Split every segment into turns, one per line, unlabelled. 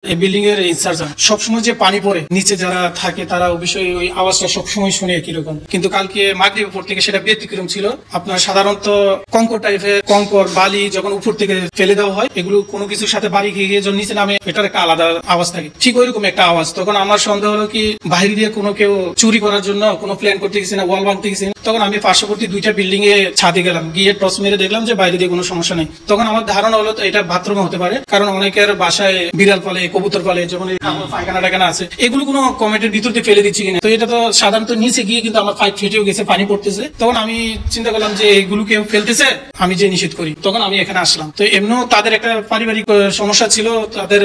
এই বিল্ডিং এর ইনচার্জ সবসময় যে পানি পড়ে নিচে যারা থাকে তারা অবশ্যই ওই আওয়াজটা সবসময় শুনে কিরকম, কিন্তু কালকে মাগরিবের উপর থেকে সেটা ব্যতিক্রম ছিল। আপনার সাধারণত কঙ্কর টাইপের কঙ্কর বালি যখন উপর থেকে ফেলে দেওয়া হয়, এগুলো কোনো কিছুর সাথে বাড়ি গিয়ে যখন নিচে নামে এটার একটা আলাদা আওয়াজ থাকে, ঠিক ওইরকম একটা আওয়াজ। তখন আমার সন্দেহ হলো কি বাইরে দিয়ে কোনো কেউ চুরি করার জন্য কোনো প্ল্যান করতে গেছে না, ওয়াল ভাঙতে গেছে। তখন আমি পার্শ্ববর্তী দুইটা বিল্ডিং এ ছাদে গেলাম, গিয়ে টস মেরে দেখলাম যে বাইরে দিয়ে কোনো সমস্যা নেই। তখন আমার ধারণা হলো এটা বাথরুম হতে পারে, কারণ অনেকের বাসায় বিড়াল পালে, কবুতর পালে, যখন পায়খানা টাখানা আছে এগুলো কোনো কমেন্টের ভিতর দিয়ে ফেলে দিচ্ছি কিনা। তো এটা তো সাধারণত নিচে গিয়ে কিন্তু আমার পাইপ ফেটেও গেছে, পানি পড়তেছে। তখন আমি চিন্তা করলাম যে এগুলো কেউ ফেলতেছে, আমি যে নিষেধ করি। তখন আমি এখানে আসলাম। তো এমনিও তাদের একটা পারিবারিক সমস্যা ছিল, তাদের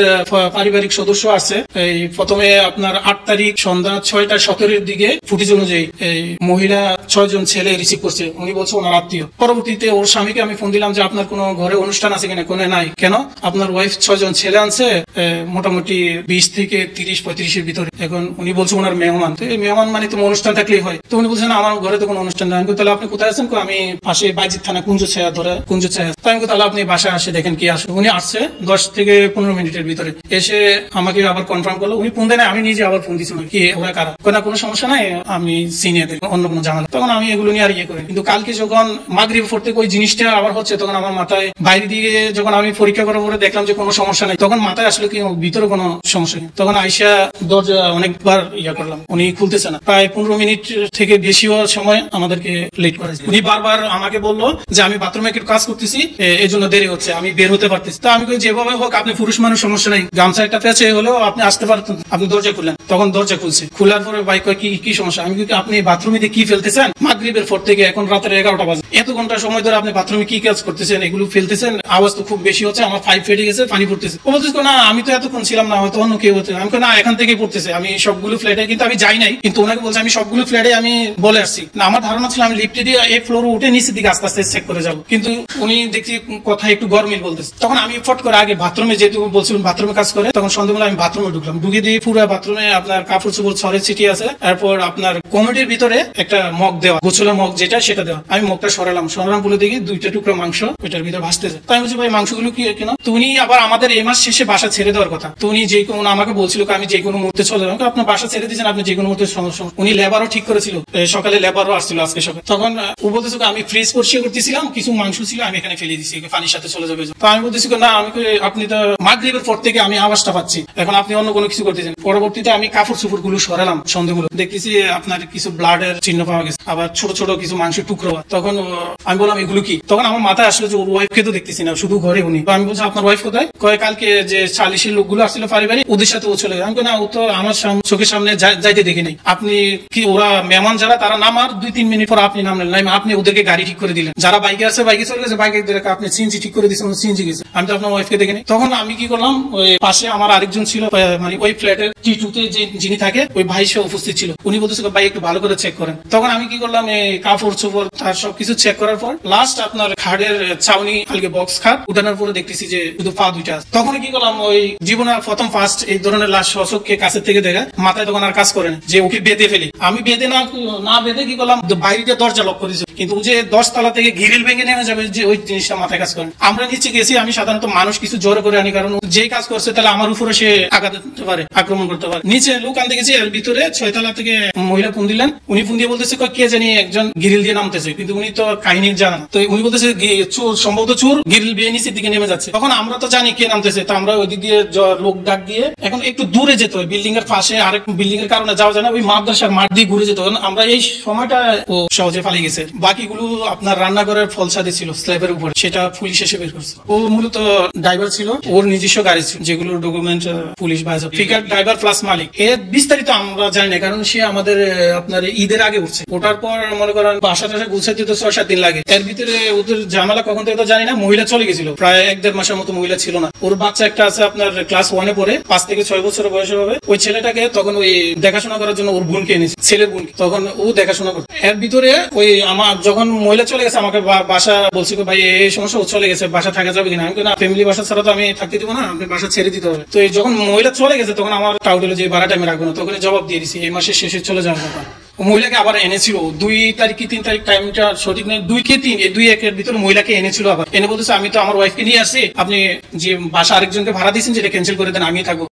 পারিবারিক সদস্য আছে। এই প্রথমে আপনার 8 তারিখ সন্ধ্যা 6:17 দিকে ফুটেজ অনুযায়ী এই মহিলা 6 জন ছেলে রিসিভ করছে। উনি বলছে ওনার আত্মীয়। পরবর্তীতে ওর স্বামীকে আমি ফোন দিলাম যে আপনার কোনো ঘরে অনুষ্ঠান আছে কিনা, কোনো নাই। কেন? আপনার ওয়াইফ 6 জন ছেলে আনছে, মোটামুটি 20 থেকে 30-35 এর ভিতরে। এখন উনি বলছে ওনার মেহমান। তো এই মেহমান মানে তো অনুষ্ঠান থাকলেই হয়। তো উনি বলছেন আমার ঘরে তো কোনো অনুষ্ঠান নাই। তাহলে আপনি কোথায় আছেন? আমি পাশে বাইজিৎ থানা কুঞ্জ ছায়া ধরে কুঞ্জ ছায়া। তাই তাহলে আপনি বাসায় আসে দেখেন কি আসে। উনি আসছে 10 থেকে 15 মিনিটের ভিতরে, এসে আমাকে আবার কনফার্ম করলো। উনি ফোন দেয় না, আমি নিজে আবার ফোন দিচ্ছি কি ওরা কারা, কোনো সমস্যা নাই, আমি সিনিয়র অন্য কোনো ঝামেলা। তখন আমি এগুলো নিয়ে আর ইয়ে করি। কিন্তু কালকে যখন মাগরিব পড়তে ওই জিনিসটা আবার হচ্ছে, তখন আমার মাথায় বাইরে দিয়ে যখন আমি পরীক্ষা করার পরে দেখলাম যে কোনো সমস্যা নেই, তখন মাথায় আসলে কি ভিতরে কোনো সমস্যা নেই। তখন আইসা দরজা অনেকবার ইয়া করলাম, উনি খুলতেছে না। প্রায় 15 মিনিট থেকে বেশি হওয়ার সময় আমাদেরকে লেট করেছে। উনি বারবার আমাকে বললো যে আমি বাথরুমে একটু কাজ করতেছি, এই জন্য দেরি হচ্ছে, আমি বের হতে পারতেছি। তো আমি যেভাবে হোক, আপনি পুরুষ মানুষ, সমস্যা নেই, গামছা একটা পেঁচে হলেও আপনি আসতে পারতেন, আপনি দরজা খুললেন। তখন দরজা খুলছে, খোলার পরে ভাই কয় কি সমস্যা? আমি আপনি বাথরুমে কি ফেলতেছেন? মাগরিবের পর থেকে এখন রাতের 11টা বাজে, এত ঘন্টা সময় ধরে আপনি বাথরুমে কি কাজ করতেছেন, এগুলো ফেলতেছেন, আওয়াজ তো খুব বেশি হচ্ছে, আমার পাইপ ফেটে গেছে, পানি পড়তেছে। ও বলতেছে না আমি তো এতক্ষণ ছিলাম না, হয়তো অন্য কেউ হচ্ছে। আমি না এখান থেকে পড়তেছে, আমি সবগুলো ফ্ল্যাটে কিন্তু আমি যাই নাই, কিন্তু ওনাকে বলছে আমি সবগুলো ফ্ল্যাটে আমি বলে আসছি না। আমার ধারণা ছিল আমি লিফটে দিয়ে এক ফ্লোর উঠে নিচের দিকে আস্তে আস্তে চেক করে যাবো, কিন্তু উনি দেখছি কথা একটু গরমিল বলতেছে। তখন আমি ফট করে আগে বাথরুমে, যেহেতু বলছিলাম বাথরুমে কাজ করে, তখন সন্ধ্যাবেলা আমি বাথরুমে ঢুকলাম। ঢুকে দিয়ে পুরো বাথরুমে আপনার কাপড় চোপড় ছড়ে ছিটিয়ে আছে। এরপর আপনার কমেডির ভিতরে একটা মগ দেওয়া, গোছলের মগ যেটা, সেটা দেওয়া। আমি মগটা সরালাম বলে দেখি 2টা টুকরো মাংস ওইটার ভিতরে ভাসতেছে। তাই বলছি ভাই মাংসগুলো কি কেন? তো উনি আবার আমাদের এই মাস শেষে বাসা ছেড়ে দেওয়ার কথা। তো উনি যে কোনো আমাকে বলছিল আমি যে কোনো মুহূর্তে চলে যাবো। আপনার বাসা ছেড়ে দিয়েছেন, আপনি যে কোনো মুহূর্তে সমস্যা। উনি লেবারও ঠিক করেছিল, সকালে লেবারও আসছিল আজকে সকালে। তখন ও বলতেছে আমি ফ্রিজ পরিষ্কার করতেছিলাম, কিছু মাংস ছিল আমি এখানে ফেলে দিচ্ছি, পানির সাথে চলে যাবে। তো আমি বলতেছি না, আপনি তো মাগরিবের পর থেকে আমি আওয়াজটা পাচ্ছি, এখন আপনি অন্য কোনো কিছু করতেছেন। পরবর্তীতে আমি কাপড় চোপড় গুলো সরালাম, সন্দেহগুলো দেখতেছি আপনার কিছু ব্লাডের চিহ্ন পাওয়া গেছে, আবার ছোট ছোট কিছু মাংসের টুকরো। তখন আমি বললাম এগুলো কি? তখন আমার মাথায় আসলো যে ওর ওয়াইফকে তো দেখতেছি না, শুধু ঘরে উনি। তো আমি বলছি আপনার ওয়াইফ কোথায়? কয় কালকে যে 40 লোকগুলো আসছিল পারিবারিক, ওদের সাথে ও চলে যায়। আমি না, ও তো আমার চোখের সামনে যাইতে দেখিনি। আপনি কি ওরা মেহমান যারা তারা নামার 2-3 মিনিট পর আপনি নামলেন না, আপনি ওদেরকে গাড়ি ঠিক করে দিলেন। যারা বাইকে আছে বাইকে চলে গেছে, বাইকে আপনি সিএনজি ঠিক করে দিচ্ছেন, সিএনজি গেছে। আমি তো আপনার ওয়াইফকে দেখিনি। তখন আমি কি করলাম, ওই পাশে আমার আরেকজন ছিল, মানে ওই ফ্ল্যাটের T2 যে যিনি থাকে ওই ভাই সে উপস্থিত ছিল। উনি বলতেছে ভাই একটু ভালো করে চেক করেন। তখন আমি কি করলাম, এই কাপড় চোপড় তার সবকিছু চেক করার পর লাস্ট আপনার খাটের ছাউনি কালকে বক্স খাট উঠানোর পরে দেখতেছি যে শুধু পা 2টা আছে। তখন কি করলাম, ওই জীবনের প্রথম ফার্স্ট এই ধরনের লাশ শোষককে কাছের থেকে দেখা, মাথায় তখন আর কাজ করে না যে ওকে বেঁধে ফেলি। আমি বেঁধে না বেঁধে কি করলাম, বাইরে দরজা লক করেছি, কিন্তু যে 10 তলা থেকে গ্রিল ভেঙে নেমে যাবে, যে ওই জিনিসটা মাথায় কাজ করে। আমরা নিচে গেছি, আমি সাধারণত মানুষ কিছু জোর করে আনি, কারণ যে কাজ করছে তাহলে আমার উপরে সে আঘাত দিতে পারে, আক্রমণ করতে পারে। নিচে লোক আনতে গেছি, এর ভিতরে 6 তলা থেকে মহিলা ফোন দিলেন। উনি ফোন দিয়ে বলতেছে কে জানি একজন গ্রিল দিয়ে নামতেছে, কিন্তু উনি তো কাহিনী জানা না। তো উনি বলতেছে চোর, সম্ভবত চোর গ্রিল বেয়ে নিচের দিকে নেমে যাচ্ছে। তখন আমরা তো জানি কে নামতেছে, তো আমরা ওই দিক দিয়ে লোক ডাক দিয়ে এখন একটু দূরে যেতে হয়, বিল্ডিং এর পাশে আরেক বিল্ডিং এর কারণে যাওয়া যায় না, ওই মাদ্রাসার মাঠ দিয়ে ঘুরে যেতে হয়। আমরা এই সময়টা ও সহজে পালিয়ে গেছে। বাকিগুলো আপনার রান্নাঘরের ফলসাদে ছিল স্ল্যাবের উপরে, সেটা পুলিশ এসে বের করছে। ও মূলত ড্রাইভার ছিল, ওর নিজস্ব গাড়ি ছিল, যেগুলো ডকুমেন্ট পুলিশ বাইরে ফিকার ড্রাইভার প্লাস মালিক। এর বিস্তারিত আমরা জানি না, কারণ সে আমাদের আপনার ঈদের আগে উঠছে। ওটার পর মনে করেন বাসা টাসা গুছাইতে তো 6-7 দিন লাগে। এর ভিতরে ওদের ঝামেলা কখন থেকে তো জানি না, মহিলা চলে গেছিল, প্রায় 1-1.5 মাসের মতো মহিলা ছিল না। ওর বাচ্চা একটা আছে আপনার ক্লাস 1-এ পড়ে, 5 থেকে 6 বছর বয়স হবে। ওই ছেলেটাকে তখন ওই দেখাশোনা করার জন্য ওর বোনকে এনেছে, ছেলের বোনকে, তখন ও দেখাশোনা করছে। এর ভিতরে ওই আমার যখন মহিলা চলে গেছে, আমাকে বাসা বলছি ভাই এই সমস্যা, ও চলে গেছে, বাসা থাকা যাবে কিনা? আমি না, ফ্যামিলি বাসা ছাড়া তো আমি থাকতে দিব না, আপনি বাসা ছেড়ে দিতে হবে। তো যখন মহিলা চলে গেছে, তখন আমার টাউট হলো যে ভাড়াটা আমি রাখবো না, তখন জবাব দিয়ে দিছি এই মাসের শেষে চলে যাওয়ার কথা। মহিলাকে আবার এনেছিল 2 তারিখ কি 3 তারিখ, টাইমটা সঠিক নেই, 2 কি 3, এই 2-1 এর ভিতরে মহিলাকে এনেছিল। আবার এনে বলতেছে আমি তো আমার ওয়াইফকে নিয়ে আসছি, আপনি যে বাসা আরেকজনকে ভাড়া দিয়েছেন যেটা ক্যান্সেল করে দেন, আমি থাকবো।